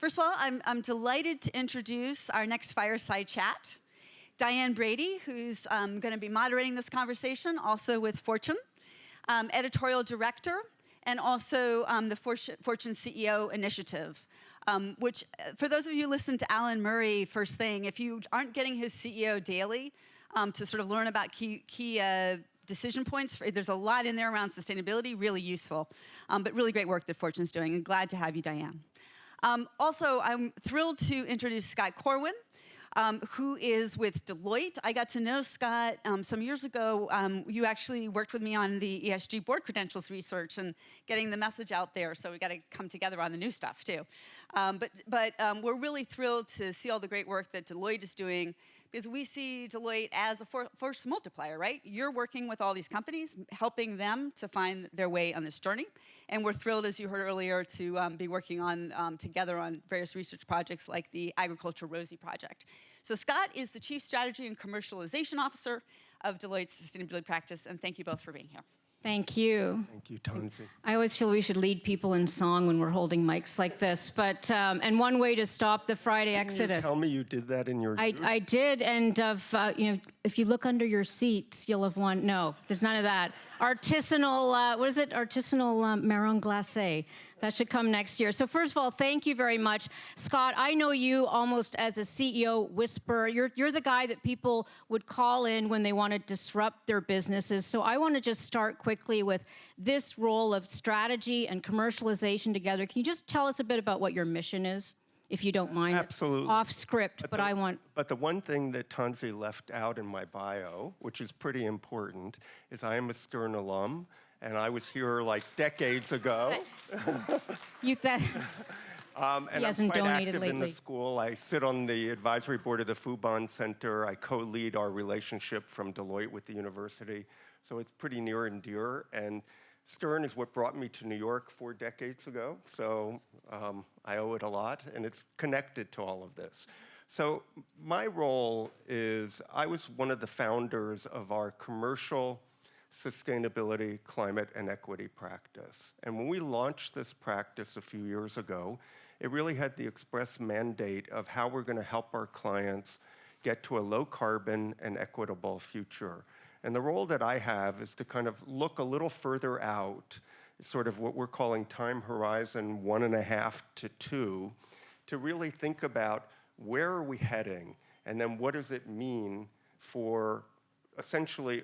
First of all, I'm delighted to introduce our next Fireside Chat. Diane Brady, who's going to be moderating this conversation, also with Fortune, Editorial Director, and also the Fortune CEO Initiative, which, for those of you who listen to Alan Murray first thing, if you aren't getting his CEO daily to sort of learn about key decision points, there's a lot in there around sustainability, really useful, but really great work that Fortune's doing, and glad to have you, Diane. Also, I'm thrilled to introduce Scott Corwin, who is with Deloitte. I got to know Scott some years ago. You actually worked with me on the ESG board credentials research and getting the message out there, so we got to come together on the new stuff too. But we're really thrilled to see all the great work that Deloitte is doing, because we see Deloitte as a force multiplier, right? You're working with all these companies, helping them to find their way on this journey. And we're thrilled, as you heard earlier, to be working on together on various research projects like the Agriculture Rosie project. So Scott is the Chief Strategy and Commercialization Officer of Deloitte's Sustainability Practice, and thank you both for being here. Thank you. Thank you, Tansi. I always feel we should lead people in song when we're holding mics like this, but and one way to stop the Friday exodus. Tell me you did that in your youth? I did, and if you look under your seats, you'll have won. No, there's none of that. Artisanal, what is it? Artisanal marron glacé. That should come next year. So first of all, thank you very much. Scott, I know you almost as a CEO whisperer. You're the guy that people would call in when they want to disrupt their businesses. So I want to just start quickly with this role of strategy and commercialization together. Can you just tell us a bit about what your mission is, if you don't mind? Absolutely. It's off script, but I want... But the one thing that Tansi left out in my bio, which is pretty important, is I am a Stern alum. And I was here like decades ago. And he hasn't I'm quite donated active lately. in the school. I sit on the advisory board of the Fubon Center. I co-lead our relationship from Deloitte with the university. So it's pretty near and dear. And Stern is what brought me to New York 4 decades ago. So I owe it a lot, and it's connected to all of this. So my role is, I was one of the founders of our commercial sustainability, climate, and equity practice. And when we launched this practice a few years ago, it really had the express mandate of how we're going to help our clients get to a low carbon and equitable future. And the role that I have is to kind of look a little further out, sort of what we're calling time horizon 1.5 to 2, to really think about where are we heading, and then what does it mean for essentially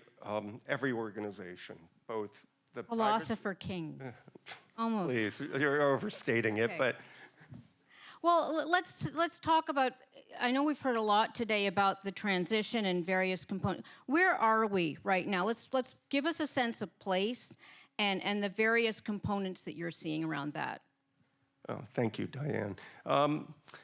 every organization, both the Philosopher king, almost. Please, you're overstating it, Okay. but. Well, let's talk about, I know we've heard a lot today about the transition and various components. Where are we right now? Let's give us a sense of place and the various components that you're seeing around that. Oh, thank you, Diane.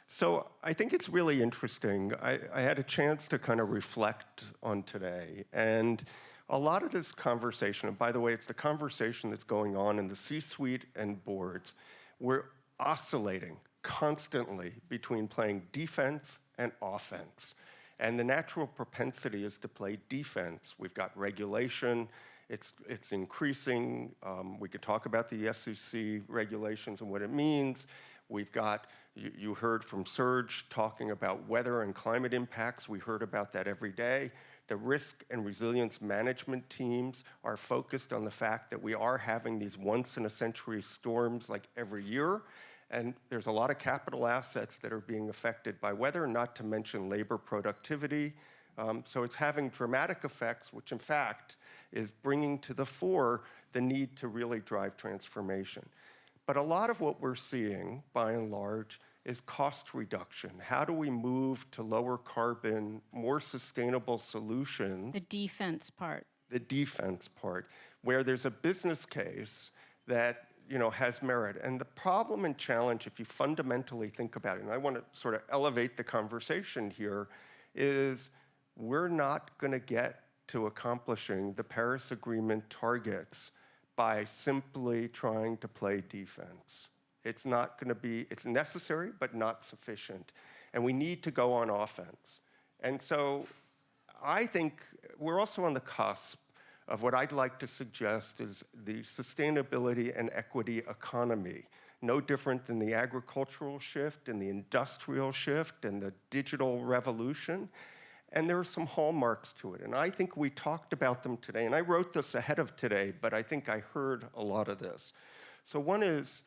So I think it's really interesting. I had a chance to kind of reflect on today, and a lot of this conversation, and by the way, it's the conversation that's going on in the C-suite and boards. We're oscillating constantly between playing defense and offense. And the natural propensity is to play defense. We've got regulation. It's increasing. We could talk about the SEC regulations and what it means. We've got, you heard from Serge talking about weather and climate impacts. We heard about that every day. The risk and resilience management teams are focused on the fact that we are having these once-in-a-century storms like every year. And there's a lot of capital assets that are being affected by weather, not to mention labor productivity. So it's having dramatic effects, which in fact is bringing to the fore the need to really drive transformation. But a lot of what we're seeing, by and large, is cost reduction. How do we move to lower carbon, more sustainable solutions? The defense part. The defense part, where there's a business case that has merit. And the problem and challenge, if you fundamentally think about it, and I want to sort of elevate the conversation here, is we're not going to get to accomplishing the Paris Agreement targets by simply trying to play defense. It's not going to be, it's necessary, but not sufficient. And we need to go on offense. And so I think we're also on the cusp of what I'd like to suggest is the sustainability and equity economy. no different than the agricultural shift and the industrial shift and the digital revolution. And there are some hallmarks to it. And I think we talked about them today. And I wrote this ahead of today, but I think I heard a lot of this. So one is,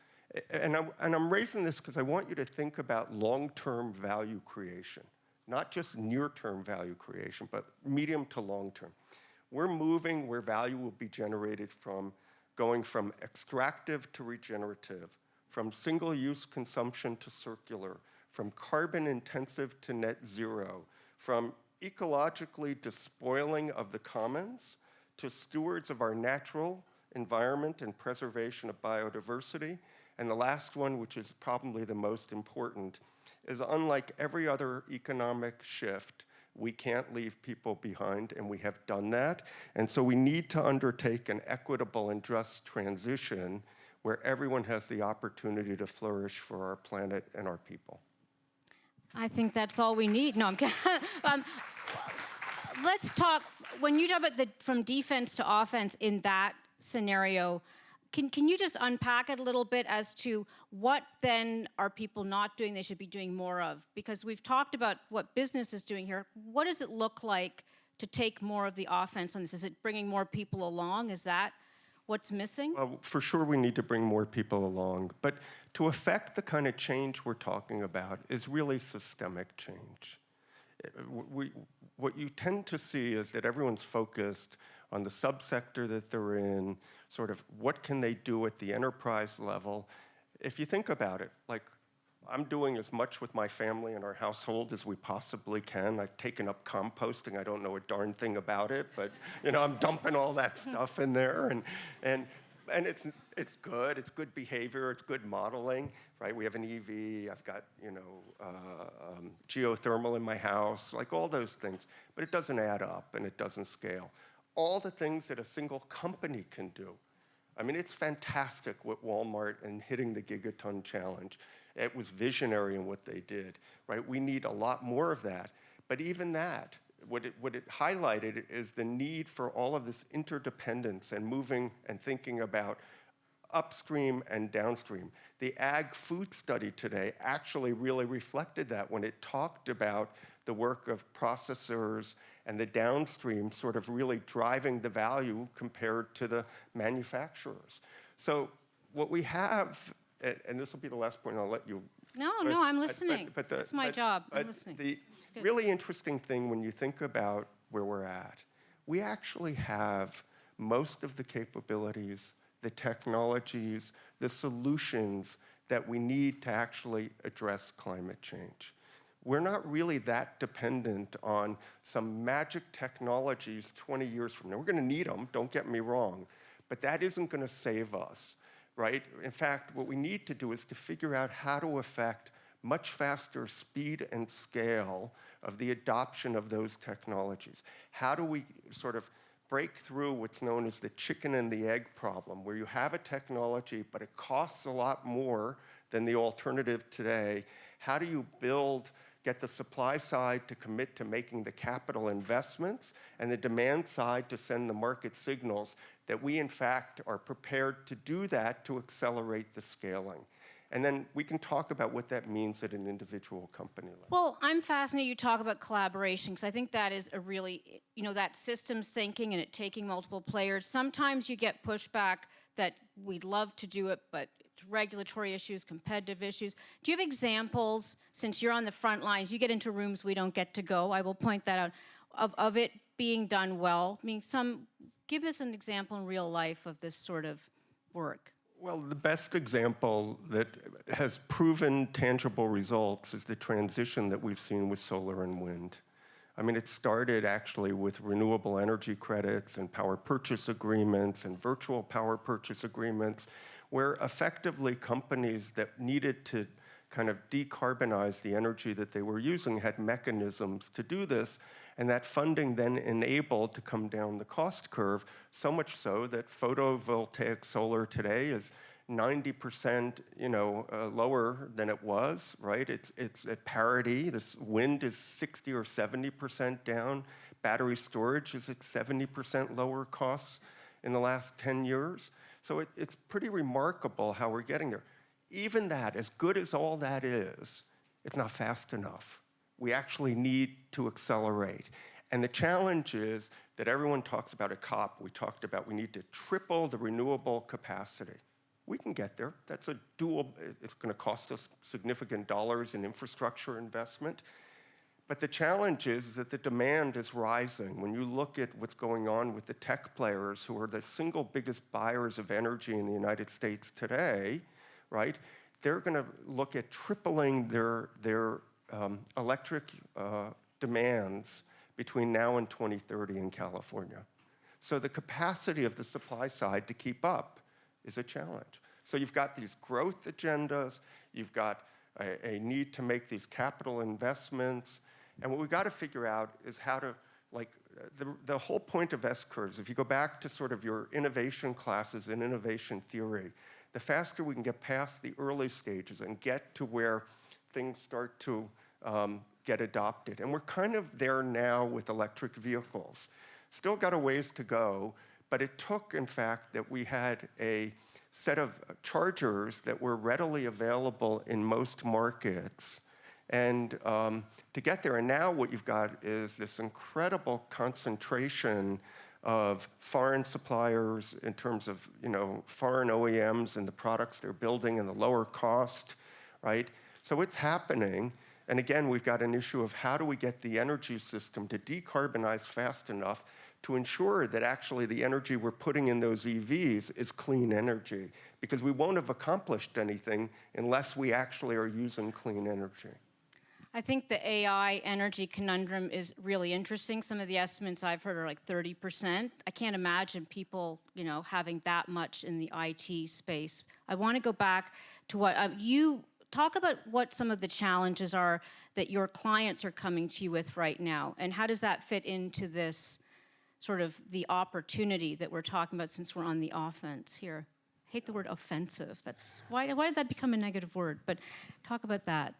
and I'm raising this because I want you to think about long-term value creation, not just near-term value creation, but medium to long-term. We're moving where value will be generated from going from extractive to regenerative, from single-use consumption to circular, from carbon-intensive to net zero, from ecologically despoiling of the commons to stewards of our natural environment and preservation of biodiversity. And the last one, which is probably the most important, is unlike every other economic shift, we can't leave people behind, and we have done that. And so we need to undertake an equitable and just transition where everyone has the opportunity to flourish for our planet and our people. I think that's all we need. No, I'm kidding. Let's talk, when you talk about from defense to offense in that scenario, can you just unpack it a little bit as to what then are people not doing they should be doing more of? Because we've talked about what business is doing here. What does it look like to take more of the offense on this? Is it bringing more people along? Is that what's missing? Well, for sure we need to bring more people along. But to affect the kind of change we're talking about is really systemic change. What you tend to see is that everyone's focused on the subsector that they're in, sort of what can they do at the enterprise level. If you think about it, like I'm doing as much with my family and our household as we possibly can. I've taken up composting. I don't know a darn thing about it, but I'm dumping all that stuff in there, and it's good. It's good behavior. It's good modeling, right? We have an EV. I've got geothermal in my house, like all those things. But it doesn't add up and it doesn't scale. All the things that a single company can do. I mean, it's fantastic what Walmart and hitting the gigaton challenge. It was visionary in what they did, right? We need a lot more of that. But even that, what it highlighted is the need for all of this interdependence and moving and thinking about upstream and downstream. The ag food study today actually really reflected that when it talked about the work of processors and the downstream sort of really driving the value compared to the manufacturers. So what we have, and this will be the last point, I'll let you. No, I'm listening. That's my job. I'm listening. The really interesting thing when you think about where we're at, we actually have most of the capabilities, the technologies, the solutions that we need to actually address climate change. We're not really that dependent on some magic technologies 20 years from now. We're going to need them, don't get me wrong, but that isn't going to save us, right? In fact, what we need to do is to figure out how to affect much faster speed and scale of the adoption of those technologies. How do we sort of break through what's known as the chicken and the egg problem, where you have a technology, but it costs a lot more than the alternative today? How do you get the supply side to commit to making the capital investments and the demand side to send the market signals that we, in fact, are prepared to do that to accelerate the scaling? And then we can talk about what that means at an individual company level. Well, I'm fascinated you talk about collaboration, because I think that is a really, that systems thinking and it taking multiple players. Sometimes you get pushback that we'd love to do it, but regulatory issues, competitive issues. Do you have examples, since you're on the front lines, you get into rooms we don't get to go, I will point that out, of it being done well? I mean, give us an example in real life of this sort of work. Well, the best example that has proven tangible results is the transition that we've seen with solar and wind. I mean, it started actually with renewable energy credits and power purchase agreements and virtual power purchase agreements, where effectively companies that needed to kind of decarbonize the energy that they were using had mechanisms to do this, and that funding then enabled to come down the cost curve, so much so that photovoltaic solar today is 90% lower than it was, right? It's at parity. This wind is 60 or 70% down. Battery storage is at 70% lower costs in the last 10 years. So it's pretty remarkable how we're getting there. even that, as good as all that is, it's not fast enough. We actually need to accelerate. And the challenge is that everyone talks about at COP, we need to triple the renewable capacity. We can get there. That's a dual, it's going to cost us significant dollars in infrastructure investment. But the challenge is that the demand is rising. When you look at what's going on with the tech players, who are the single biggest buyers of energy in the United States today, right? They're going to look at tripling their electric demands between now and 2030 in California. So the capacity of the supply side to keep up is a challenge. So you've got these growth agendas, you've got a need to make these capital investments, and what we've got to figure out is how to, the whole point of S-curves, if you go back to sort of your innovation classes in innovation theory, the faster we can get past the early stages and get to where things start to get adopted. And we're kind of there now with electric vehicles. Still got a ways to go, but it took, in fact, that we had a set of chargers that were readily available in most markets and to get there. And now what you've got is this incredible concentration of foreign suppliers in terms of, foreign OEMs and the products they're building and the lower cost, right? So it's happening. And again, we've got an issue of how do we get the energy system to decarbonize fast enough to ensure that actually the energy we're putting in those EVs is clean energy, because we won't have accomplished anything unless we actually are using clean energy. I think the AI energy conundrum is really interesting. Some of the estimates I've heard are like 30%. I can't imagine people, having that much in the IT space. I want to go back to what you talk about, what some of the challenges are that your clients are coming to you with right now, and how does that fit into this sort of the opportunity that we're talking about, since we're on the offense here? I hate the word offensive. That's why did that become a negative word? But talk about that.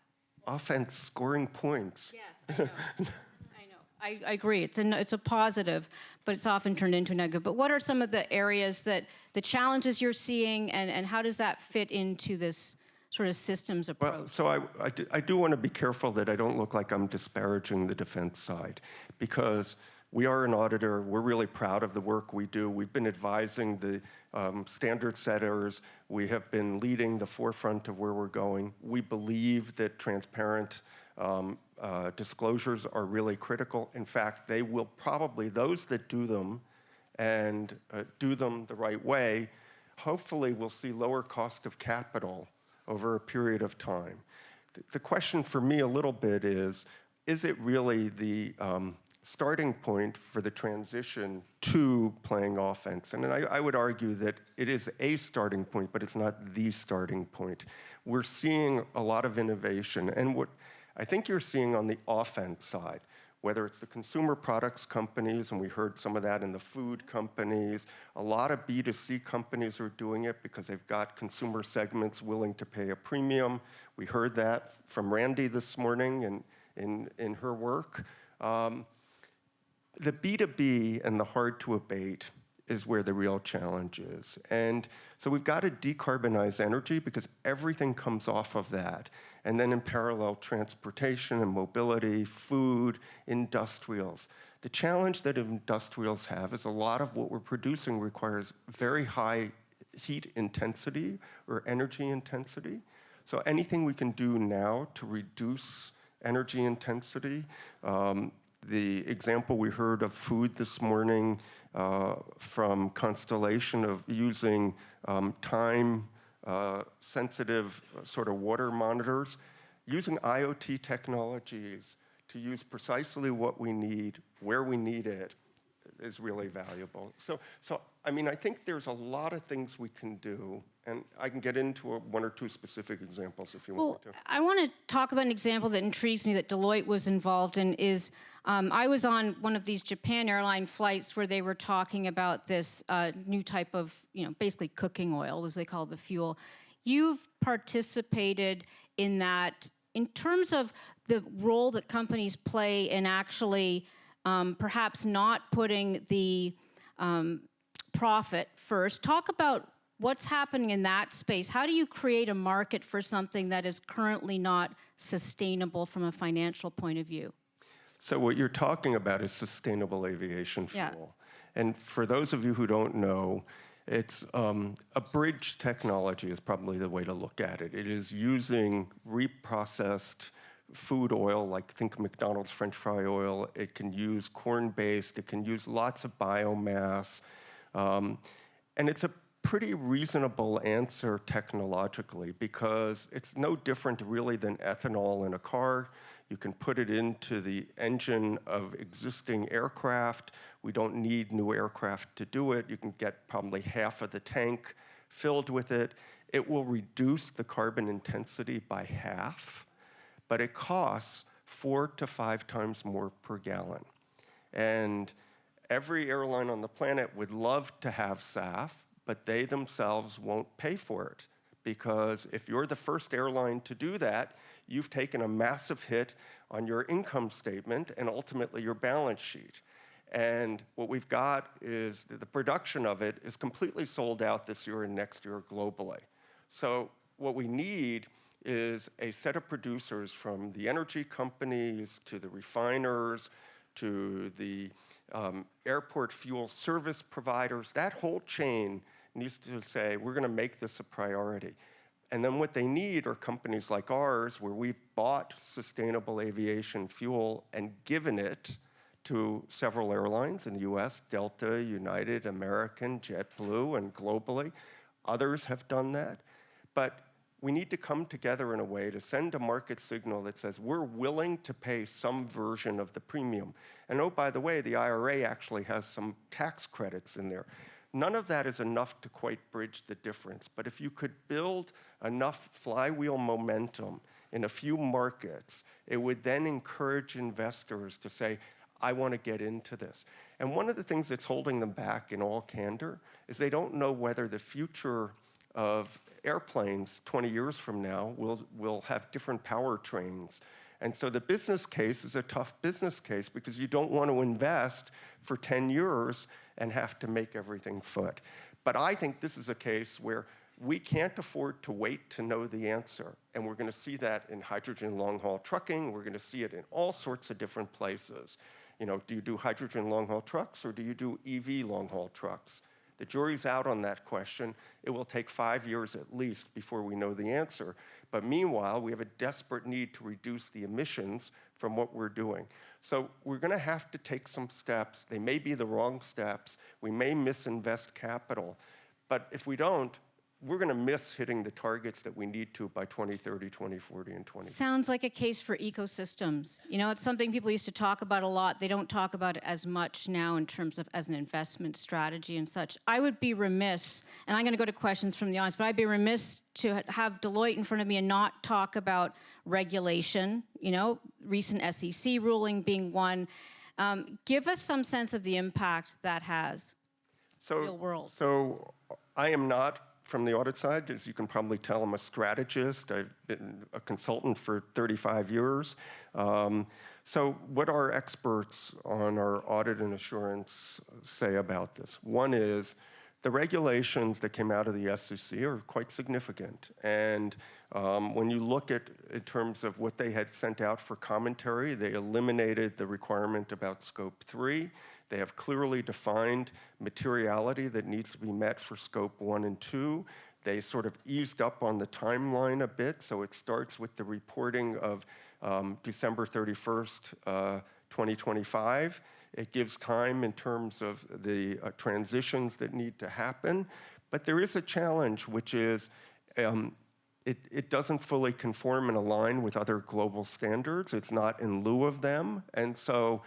Offense, scoring points. Yes, I know. I agree. It's a positive, but it's often turned into a negative. But what are some of the areas that the challenges you're seeing, and how does that fit into this sort of systems approach? Well, so I do want to be careful that I don't look like I'm disparaging the defense side, because we are an auditor. We're really proud of the work we do. We've been advising the standard setters. We have been leading the forefront of where we're going. We believe that transparent disclosures are really critical. In fact, they will probably, those that do them and do them the right way, hopefully will see lower cost of capital over a period of time. The question for me a little bit is it really the starting point for the transition to playing offense? And I would argue that it is a starting point, but it's not the starting point. We're seeing a lot of innovation, and what I think you're seeing on the offense side, whether it's the consumer products companies, and we heard some of that in the food companies, a lot of B2C companies are doing it because they've got consumer segments willing to pay a premium. We heard that from Randy this morning in her work. The B2B and the hard to abate is where the real challenge is. And so we've got to decarbonize energy because everything comes off of that. And then in parallel, transportation and mobility, food, industrials. The challenge that industrials have is a lot of what we're producing requires very high heat intensity or energy intensity. So anything we can do now to reduce energy intensity. The example we heard of food this morning from Constellation of using time-sensitive sort of water monitors, using IoT technologies to use precisely what we need, where we need it, is really valuable. So I mean, I think there's a lot of things we can do, and I can get into one or two specific examples if you want me to. I want to talk about an example that intrigues me that Deloitte was involved in. I was on one of these Japan airline flights where they were talking about this new type of, basically cooking oil, as they call the fuel. You've participated in that in terms of the role that companies play in actually perhaps not putting the profit first. Talk about What's happening in that space? How do you create a market for something that is currently not sustainable from a financial point of view? So what you're talking about is sustainable aviation fuel. Yeah. And for those of you who don't know, it's a bridge technology is probably the way to look at it. It is using reprocessed food oil, like think McDonald's French fry oil. It can use corn-based. It can use lots of biomass. And it's a pretty reasonable answer technologically because it's no different really than ethanol in a car. You can put it into the engine of existing aircraft. We don't need new aircraft to do it. You can get probably half of the tank filled with it. It will reduce the carbon intensity by half, but it costs 4 to 5 times more per gallon. And every airline on the planet would love to have SAF, but they themselves won't pay for it because if you're the first airline to do that, you've taken a massive hit on your income statement and ultimately your balance sheet. And what we've got is the production of it is completely sold out this year and next year globally. So what we need is a set of producers from the energy companies to the refiners to the airport fuel service providers. That whole chain needs to say, we're going to make this a priority. And then what they need are companies like ours where we've bought sustainable aviation fuel and given it to several airlines in the US, Delta, United, American, JetBlue, and globally. Others have done that. But we need to come together in a way to send a market signal that says we're willing to pay some version of the premium. And oh, by the way, the IRA actually has some tax credits in there. None of that is enough to quite bridge the difference. But if you could build enough flywheel momentum in a few markets, it would then encourage investors to say, I want to get into this. And one of the things that's holding them back in all candor is they don't know whether the future of airplanes 20 years from now will have different powertrains. And so the business case is a tough business case because you don't want to invest for 10 years and have to make everything foot. But I think this is a case where we can't afford to wait to know the answer. And we're going to see that in hydrogen long-haul trucking. We're going to see it in all sorts of different places. You know, do you do hydrogen long-haul trucks or do you do EV long-haul trucks? The jury's out on that question. It will take 5 years at least before we know the answer. But meanwhile, we have a desperate need to reduce the emissions from what we're doing. So we're going to have to take some steps. They may be the wrong steps. We may misinvest capital. But if we don't, we're going to miss hitting the targets that we need to by 2030, 2040, and 2050. Sounds like a case for ecosystems. You know, it's something people used to talk about a lot. They don't talk about it as much now in terms of as an investment strategy and such. I would be remiss, and I'm going to go to questions from the audience, but I'd be remiss to have Deloitte in front of me and not talk about regulation, you know, recent SEC ruling being one. Give us some sense of the impact that has real world. So I am not from the audit side. As you can probably tell, I'm a strategist. I've been a consultant for 35 years. So what our experts on our audit and assurance say about this? One is the regulations that came out of the SEC are quite significant. And when you look at in terms of what they had sent out for commentary, they eliminated the requirement about scope 3. They have clearly defined materiality that needs to be met for scope 1 and 2. They sort of eased up on the timeline a bit, so it starts with the reporting of December 31st, 2025. It gives time in terms of the transitions that need to happen. But there is a challenge, which is it doesn't fully conform and align with other global standards. It's not in lieu of them. And so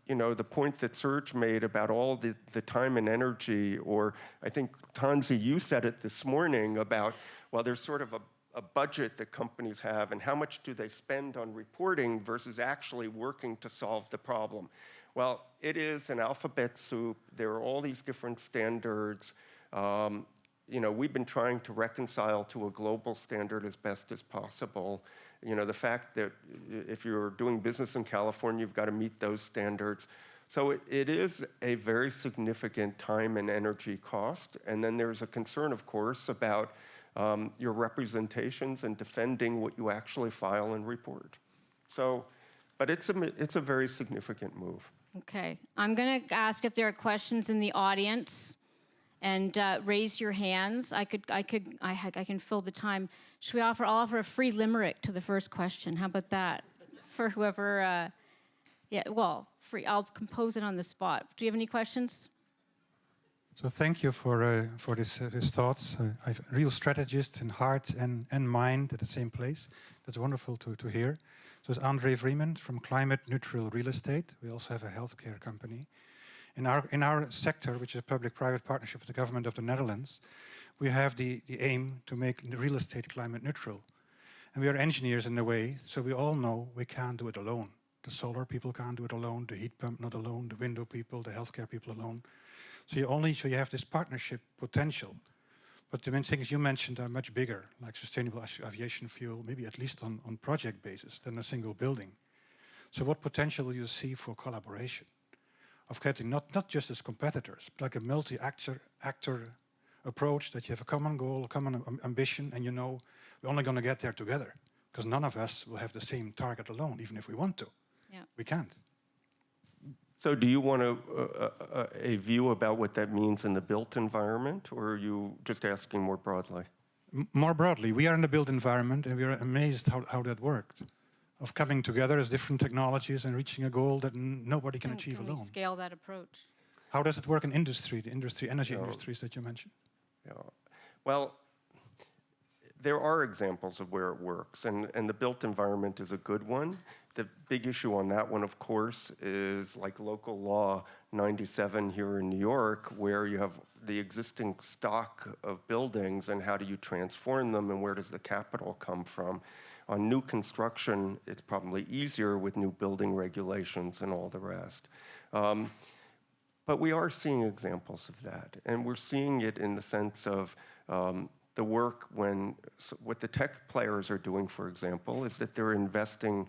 you know, the point that Serge made about all the time and energy, or I think, Tanzi, you said it this morning about, well, there's sort of a budget that companies have, and how much do they spend on reporting versus actually working to solve the problem? Well, it is an alphabet soup. There are all these different standards. You know, we've been trying to reconcile to a global standard as best as possible. You know, the fact that if you're doing business in California, you've got to meet those standards. So it is a very significant time and energy cost. And then there's a concern, of course, about your representations and defending what you actually file and report. So, but it's a very significant move. Okay, I'm going to ask if there are questions in the audience, and raise your hands. I can fill the time. Should we offer? I'll offer a free limerick to the first question. How about that? For whoever, yeah, well, free. I'll compose it on the spot. Do you have any questions? So thank you for his thoughts. I've a real strategist in heart and mind at the same place. That's wonderful to hear. So it's Andre Vreeman from Climate Neutral Real Estate. We also have a healthcare company. In our sector, which is a public-private partnership with the government of the Netherlands, we have the aim to make real estate climate neutral. And we are engineers in a way, so we all know we can't do it alone. The solar people can't do it alone, the heat pump not alone, the window people, the healthcare people alone. So you have this partnership potential. But the main things you mentioned are much bigger, like sustainable aviation fuel, maybe at least on project basis than a single building. So what potential do you see for collaboration? Of getting not just as competitors, but like a multi-actor approach, that you have a common goal, a common ambition, and you know we're only going to get there together, because none of us will have the same target alone, even if we want to. Yeah. We can't. So do you want a view about what that means in the built environment, or are you just asking more broadly? More broadly, we are in the built environment, and we are amazed how that worked, of coming together as different technologies and reaching a goal that nobody can achieve alone. We scale that approach? How does it work in industry, energy industries that you mentioned? Yeah. Well, there are examples of where it works, and the built environment is a good one. The big issue on that one, of course, is like local law 97 here in New York, where you have the existing stock of buildings, and how do you transform them, and where does the capital come from? On new construction, it's probably easier with new building regulations and all the rest. But we are seeing examples of that, and we're seeing it in the sense of the work what the tech players are doing, for example, is that they're investing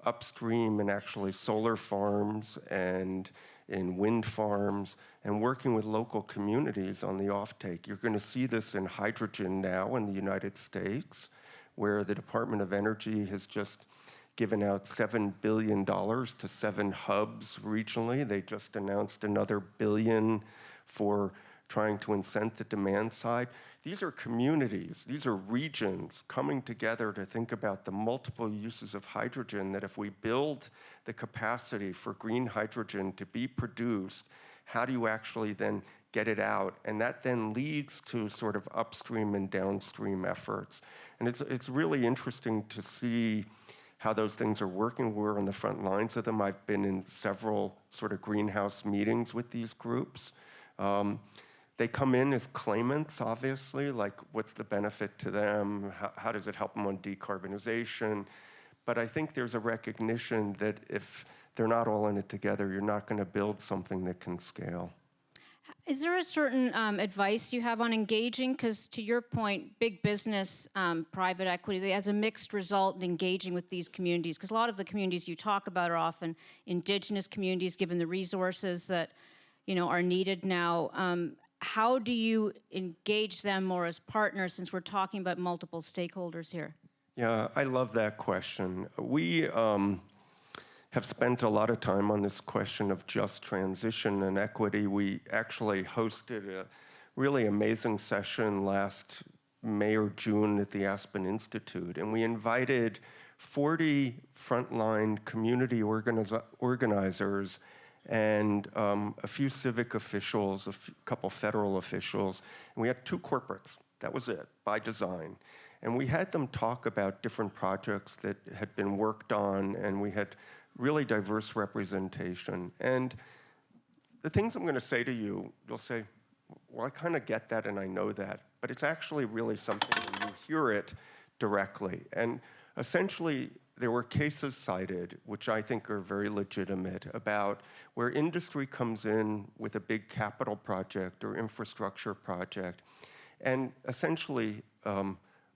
upstream in actually solar farms and in wind farms and working with local communities on the offtake. You're going to see this in hydrogen now in the United States, where the Department of Energy has just given out $7 billion to 7 hubs regionally. They just announced another $1 billion for trying to incent the demand side. These are communities, these are regions coming together to think about the multiple uses of hydrogen, that if we build the capacity for green hydrogen to be produced, how do you actually then get it out? And that then leads to sort of upstream and downstream efforts. And it's really interesting to see how those things are working. We're on the front lines of them. I've been in several sort of greenhouse meetings with these groups. They come in as claimants, obviously, like what's the benefit to them? How does it help them on decarbonization? But I think there's a recognition that if they're not all in it together, you're not going to build something that can scale. Is there a certain advice you have on engaging? Because to your point, big business, private equity, has a mixed result in engaging with these communities. Because a lot of the communities you talk about are often indigenous communities, given the resources that are needed now. How do you engage them more as partners, since we're talking about multiple stakeholders here? Yeah, I love that question. We have spent a lot of time on this question of just transition and equity. We actually hosted a really amazing session last May or June at the Aspen Institute, and we invited 40 frontline community organizers and a few civic officials, a couple federal officials, and we had 2 corporates. That was it, by design. And we had them talk about different projects that had been worked on, and we had really diverse representation. And the things I'm going to say to you, you'll say, well, I kind of get that and I know that, but it's actually really something when you hear it directly. And essentially, there were cases cited, which I think are very legitimate, about where industry comes in with a big capital project or infrastructure project and essentially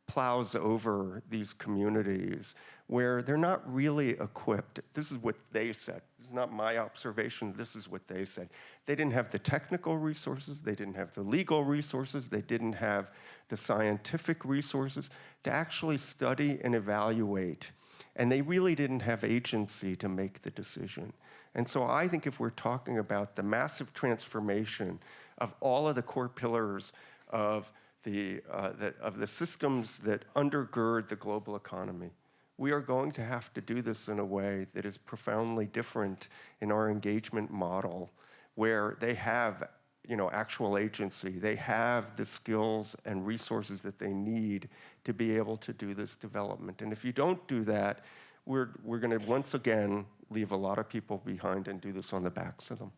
plows over these communities where they're not really equipped. This is what they said. This is not my observation. This is what they said. They didn't have the technical resources. They didn't have the legal resources. They didn't have the scientific resources to actually study and evaluate. And they really didn't have agency to make the decision. And so I think if we're talking about the massive transformation of all of the core pillars of the systems that undergird the global economy, we are going to have to do this in a way that is profoundly different in our engagement model, where they have, actual agency. They have the skills and resources that they need to be able to do this development. And if you don't do that, we're going to once again leave a lot of people behind and do this on the backs of them.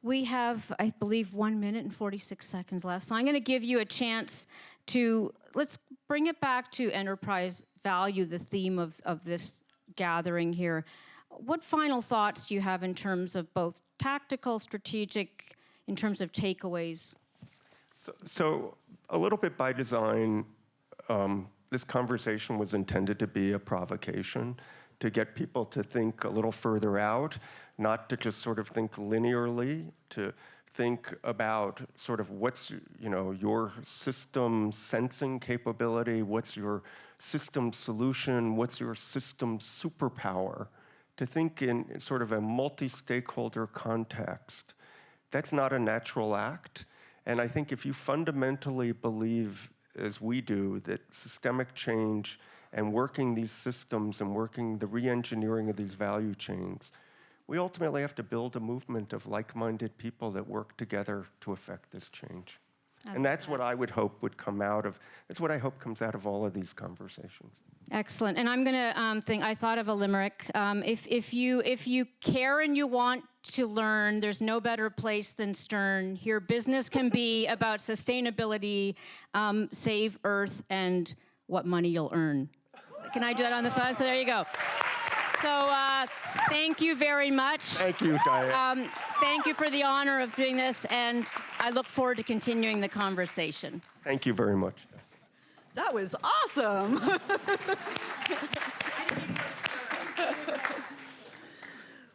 We have, I believe, 1 minute and 46 seconds left. So I'm going to give you a chance to, let's bring it back to enterprise value, the theme of this gathering here. What final thoughts do you have in terms of both tactical, strategic, in terms of takeaways? So a little bit by design, this conversation was intended to be a provocation, to get people to think a little further out, not to just sort of think linearly, to think about sort of what's, your system sensing capability, what's your system solution, what's your system superpower, to think in sort of a multi-stakeholder context. That's not a natural act. And I think if you fundamentally believe, as we do, that systemic change and working these systems and working the re-engineering of these value chains, we ultimately have to build a movement of like-minded people that work together to affect this change. And that's what I would hope would come out of, that's what I hope comes out of all of these conversations. Excellent. And I'm going to think, I thought of a limerick. If you care and you want to learn, there's no better place than Stern. Here, business can be about sustainability, save Earth, and what money you'll earn. Can I do that on the phone? So there you go. So thank you very much. Thank you, Diane. Thank you for the honor of doing this, and I look forward to continuing the conversation. Thank you very much. That was awesome.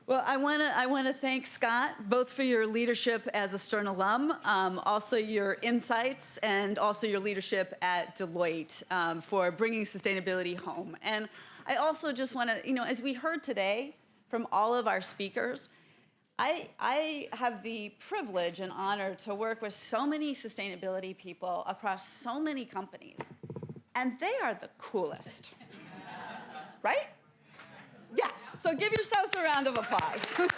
Well, I want to thank Scott, both for your leadership as a Stern alum, also your insights, and also your leadership at Deloitte for bringing sustainability home. And I also just want to, as we heard today from all of our speakers, I have the privilege and honor to work with so many sustainability people across so many companies, and they are the coolest, right? Yes, so give yourselves a round of applause.